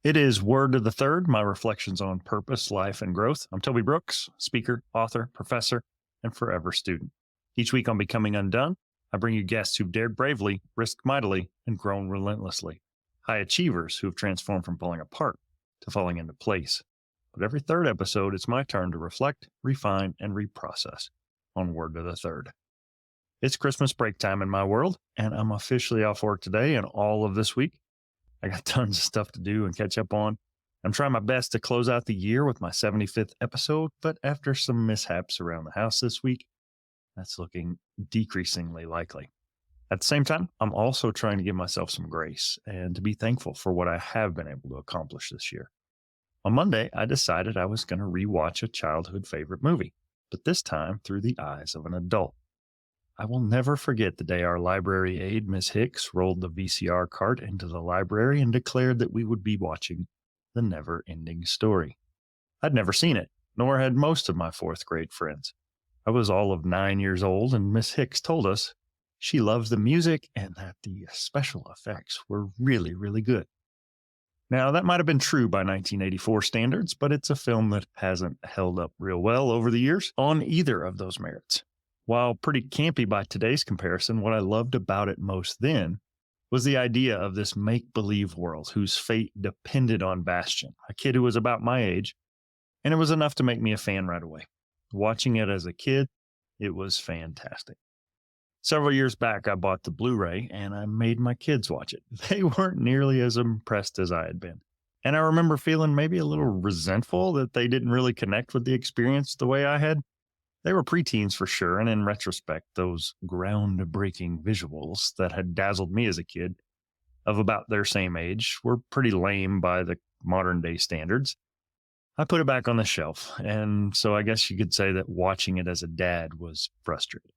It is Word of the Third, my reflections on purpose, life, and growth. I'm Toby Brooks, speaker, author, professor, and forever student. Each week on Becoming Undone, I bring you guests who've dared bravely, risked mightily, and grown relentlessly. High achievers who have transformed from falling apart to falling into place. But every third episode, it's my turn to reflect, refine, and reprocess on Word of the Third. It's Christmas break time in my world, and I'm officially off work today and all of this week. I got tons of stuff to do and catch up on. I'm trying my best to close out the year with my 75th episode, but after some mishaps around the house this week, that's looking decreasingly likely. At the same time, I'm also trying to give myself some grace and to be thankful for what I have been able to accomplish this year. On Monday, I decided I was going to rewatch a childhood favorite movie, but this time through the eyes of an adult. I will never forget the day our library aide, Miss Hicks, rolled the VCR cart into the library and declared that we would be watching The Never-Ending Story. I'd never seen it, nor had most of my fourth grade friends. I was all of 9 years old, and Miss Hicks told us she loves the music and that the special effects were really, really good. Now, that might have been true by 1984 standards, but it's a film that hasn't held up real well over the years on either of those merits. While pretty campy by today's comparison, what I loved about it most then was the idea of this make-believe world whose fate depended on Bastian, a kid who was about my age, and it was enough to make me a fan right away. Watching it as a kid, it was fantastic. Several years back, I bought the Blu-ray and I made my kids watch it. They weren't nearly as impressed as I had been. And I remember feeling maybe a little resentful that they didn't really connect with the experience the way I had. They were preteens for sure, and in retrospect, those groundbreaking visuals that had dazzled me as a kid of about their same age were pretty lame by the modern day standards. I put it back on the shelf, and so I guess you could say that watching it as a dad was frustrating.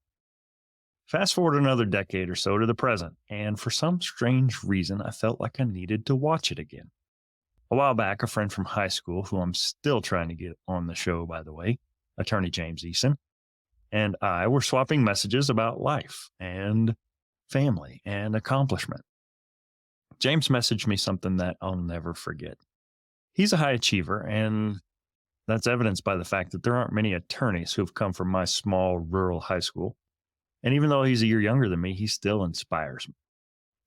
Fast forward another decade or so to the present, and for some strange reason, I felt like I needed to watch it again. A while back, a friend from high school, who I'm still trying to get on the show, by the way, attorney James Eason, and I were swapping messages about life and family and accomplishment. James messaged me something that I'll never forget. He's a high achiever, and that's evidenced by the fact that there aren't many attorneys who have come from my small rural high school. And even though he's a year younger than me, he still inspires me.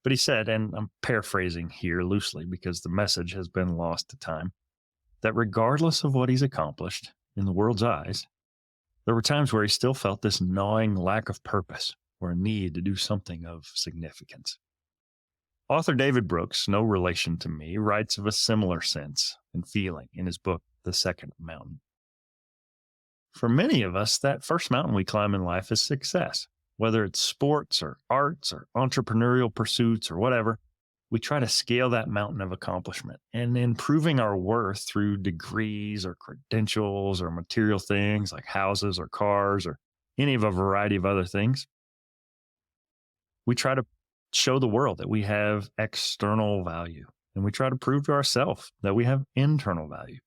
But he said, and I'm paraphrasing here loosely because the message has been lost to time, that regardless of what he's accomplished, in the world's eyes, there were times where he still felt this gnawing lack of purpose or a need to do something of significance. Author David Brooks, no relation to me, writes of a similar sense and feeling in his book, The Second Mountain. For many of us, that first mountain we climb in life is success. Whether it's sports or arts or entrepreneurial pursuits or whatever, we try to scale that mountain of accomplishment, and in proving our worth through degrees or credentials or material things like houses or cars or any of a variety of other things, we try to show the world that we have external value, and we try to prove to ourselves that we have internal value.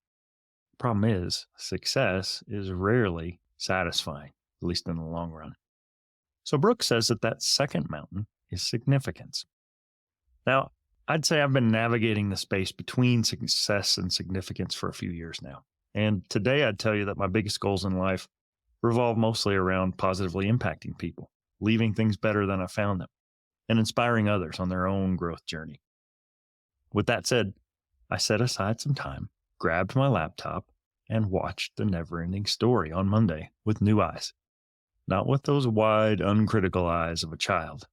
The problem is, success is rarely satisfying, at least in the long run. So Brooks says that second mountain is significance. Now, I'd say I've been navigating the space between success and significance for a few years now. And today I'd tell you that my biggest goals in life revolve mostly around positively impacting people, leaving things better than I found them, and inspiring others on their own growth journey. With that said, I set aside some time, grabbed my laptop, and watched The Never-Ending Story on Monday with new eyes. Not with those wide, uncritical eyes of a child.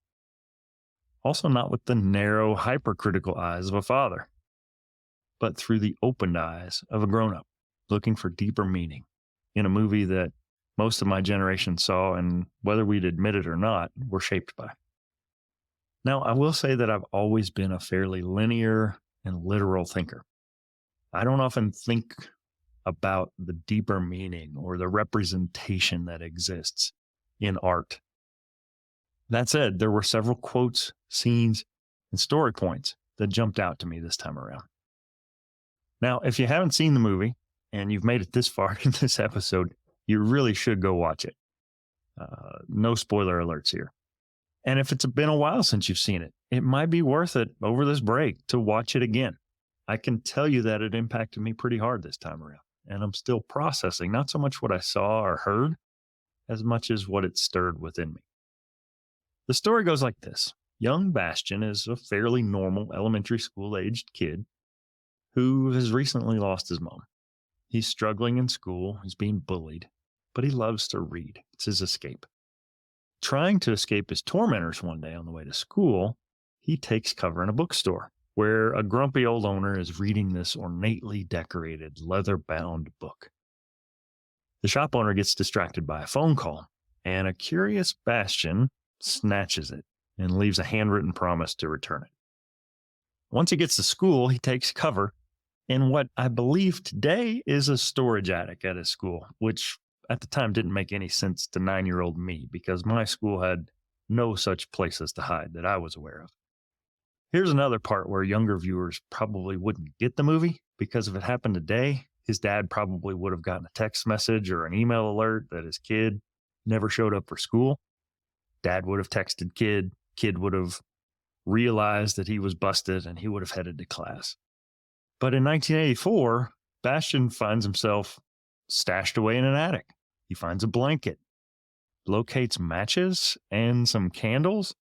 Also not with the narrow, hypercritical eyes of a father, but through the opened eyes of a grown-up, looking for deeper meaning in a movie that most of my generation saw and, whether we'd admit it or not, were shaped by. Now, I will say that I've always been a fairly linear and literal thinker. I don't often think about the deeper meaning or the representation that exists in art. That said, there were several quotes, scenes, and story points that jumped out to me this time around. Now, if you haven't seen the movie and you've made it this far in this episode, you really should go watch it. No spoiler alerts here. And if it's been a while since you've seen it, it might be worth it over this break to watch it again. I can tell you that it impacted me pretty hard this time around. And I'm still processing not so much what I saw or heard as much as what it stirred within me. The story goes like this. Young Bastian is a fairly normal elementary school aged kid who has recently lost his mom. He's struggling in school, he's being bullied, but he loves to read. It's his escape. Trying to escape his tormentors one day on the way to school, he takes cover in a bookstore where a grumpy old owner is reading this ornately decorated, leather bound book. The shop owner gets distracted by a phone call, and a curious Bastian snatches it and leaves a handwritten promise to return it. Once he gets to school, he takes cover in what I believe today is a storage attic at his school, which at the time didn't make any sense to 9-year-old me because my school had no such places to hide that I was aware of. Here's another part where younger viewers probably wouldn't get the movie because if it happened today, his dad probably would have gotten a text message or an email alert that his kid never showed up for school. Dad would have texted kid would have realized that he was busted and he would have headed to class. But in 1984, Bastian finds himself stashed away in an attic. He finds a blanket, locates matches and some candles,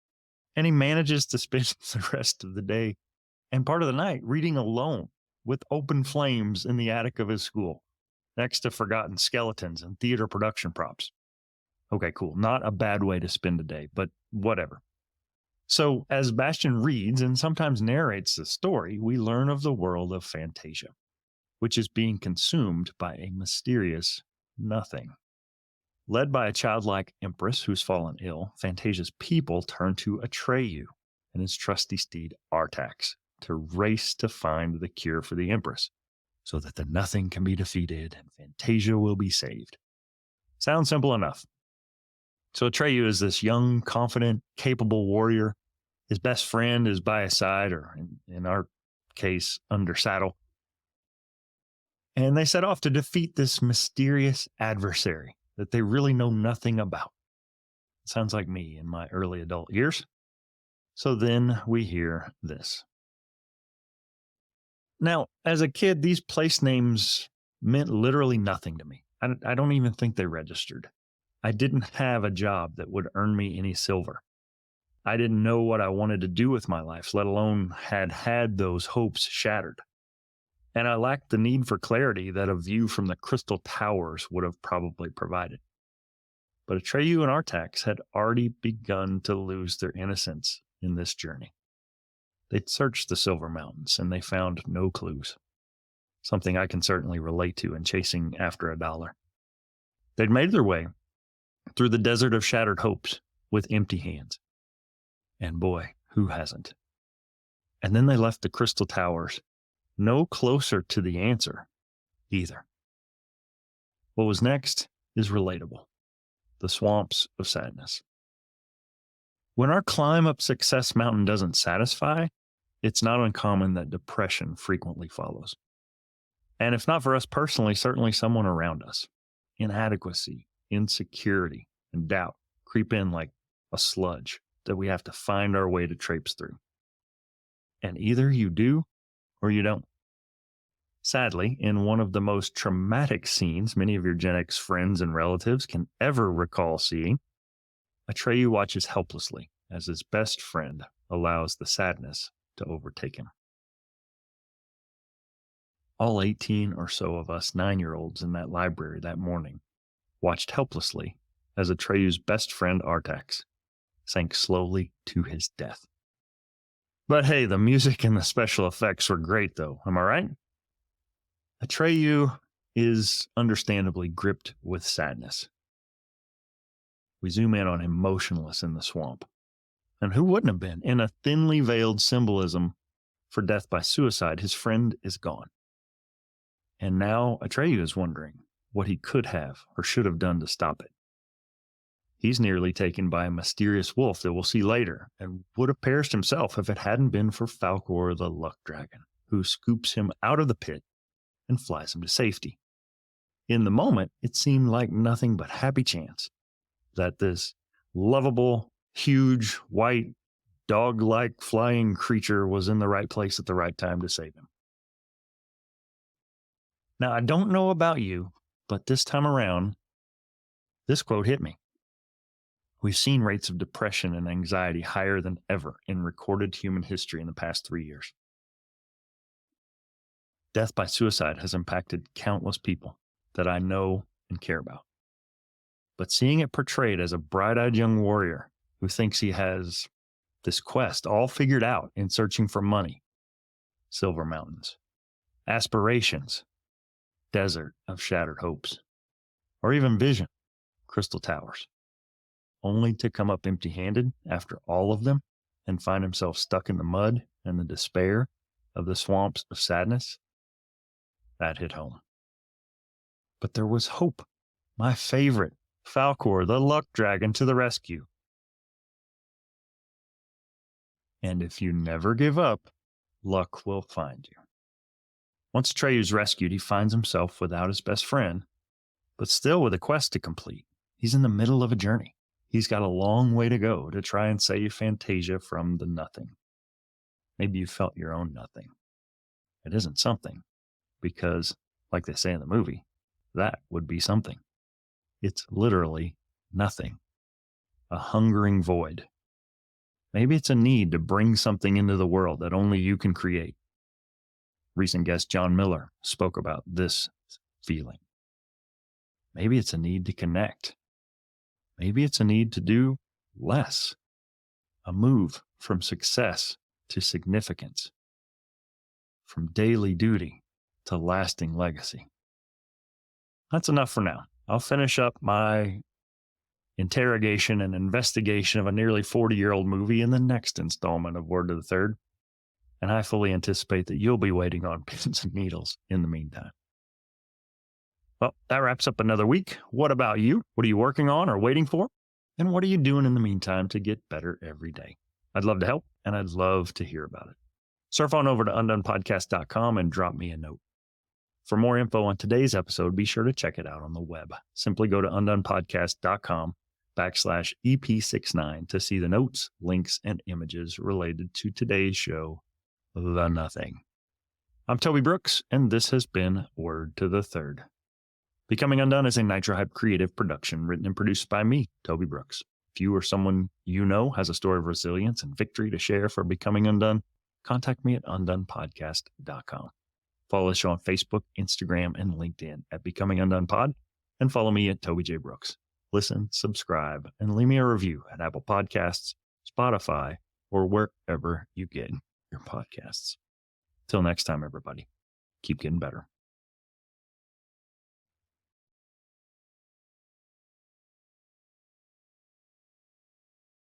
and he manages to spend the rest of the day and part of the night reading alone with open flames in the attic of his school, next to forgotten skeletons and theater production props. Okay, cool. Not a bad way to spend a day, but whatever. So, as Bastian reads and sometimes narrates the story, we learn of the world of Fantasia, which is being consumed by a mysterious nothing. Led by a childlike empress who's fallen ill, Fantasia's people turn to Atreyu and his trusty steed Artax to race to find the cure for the empress so that the nothing can be defeated and Fantasia will be saved. Sounds simple enough. So Atreyu is this young, confident, capable warrior. His best friend is by his side, or in our case, under saddle. And they set off to defeat this mysterious adversary that they really know nothing about. Sounds like me in my early adult years. So then we hear this. Now, as a kid, these place names meant literally nothing to me. I don't even think they registered. I didn't have a job that would earn me any silver. I didn't know what I wanted to do with my life, let alone had those hopes shattered. And I lacked the need for clarity that a view from the crystal towers would have probably provided. But Atreyu and Artax had already begun to lose their innocence in this journey. They'd searched the Silver Mountains and they found no clues, something I can certainly relate to in chasing after a dollar. They'd made their way through the desert of shattered hopes with empty hands. And boy, who hasn't? And then they left the crystal towers no closer to the answer either. What was next is relatable. The swamps of sadness. When our climb up Success Mountain doesn't satisfy, it's not uncommon that depression frequently follows. And if not for us personally, certainly someone around us. Inadequacy, insecurity, and doubt creep in like a sludge that we have to find our way to traipse through. And either you do or you don't. Sadly, in one of the most traumatic scenes many of your Gen X friends and relatives can ever recall seeing, Atreyu watches helplessly as his best friend allows the sadness to overtake him. All 18 or so of us 9-year-olds in that library that morning watched helplessly as Atreyu's best friend Artax sank slowly to his death. But hey, the music and the special effects were great though, am I right? Atreyu is understandably gripped with sadness. We zoom in on him motionless in the swamp. And who wouldn't have been? In a thinly veiled symbolism for death by suicide, his friend is gone. And now Atreyu is wondering what he could have or should have done to stop it. He's nearly taken by a mysterious wolf that we'll see later and would have perished himself if it hadn't been for Falkor the Luck Dragon, who scoops him out of the pit and flies him to safety. In the moment, it seemed like nothing but happy chance that this lovable, huge, white, dog-like flying creature was in the right place at the right time to save him. Now, I don't know about you, but this time around, this quote hit me. We've seen rates of depression and anxiety higher than ever in recorded human history in the past 3 years. Death by suicide has impacted countless people that I know and care about. But seeing it portrayed as a bright-eyed young warrior who thinks he has this quest all figured out in searching for money, silver mountains, aspirations, desert of shattered hopes, or even vision, crystal towers, only to come up empty-handed after all of them and find himself stuck in the mud and the despair of the swamps of sadness, that hit home. But there was hope. My favorite, Falcor, the luck dragon, to the rescue. And if you never give up, luck will find you. Once Treyu's rescued, he finds himself without his best friend, but still with a quest to complete. He's in the middle of a journey. He's got a long way to go to try and save Fantasia from the nothing. Maybe you felt your own nothing. It isn't something, because, like they say in the movie, that would be something. It's literally nothing. A hungering void. Maybe it's a need to bring something into the world that only you can create. Recent guest John Miller spoke about this feeling. Maybe it's a need to connect. Maybe it's a need to do less. A move from success to significance. From daily duty to lasting legacy. That's enough for now. I'll finish up my interrogation and investigation of a nearly 40-year-old movie in the next installment of Word to the Third. And I fully anticipate that you'll be waiting on pins and needles in the meantime. Well, that wraps up another week. What about you? What are you working on or waiting for? And what are you doing in the meantime to get better every day? I'd love to help, and I'd love to hear about it. Surf on over to undonepodcast.com and drop me a note. For more info on today's episode, be sure to check it out on the web. Simply go to undonepodcast.com/EP69 to see the notes, links, and images related to today's show, The Nothing. I'm Toby Brooks, and this has been Word to the Third. Becoming Undone is a Nitro Hype creative production written and produced by me, Toby Brooks. If you or someone you know has a story of resilience and victory to share for becoming undone, contact me at undonepodcast.com. Follow the show on Facebook, Instagram, and LinkedIn at Becoming Undone Pod, and follow me at Toby J. Brooks. Listen, subscribe, and leave me a review at Apple Podcasts, Spotify, or wherever you get your podcasts. Till next time, everybody, keep getting better.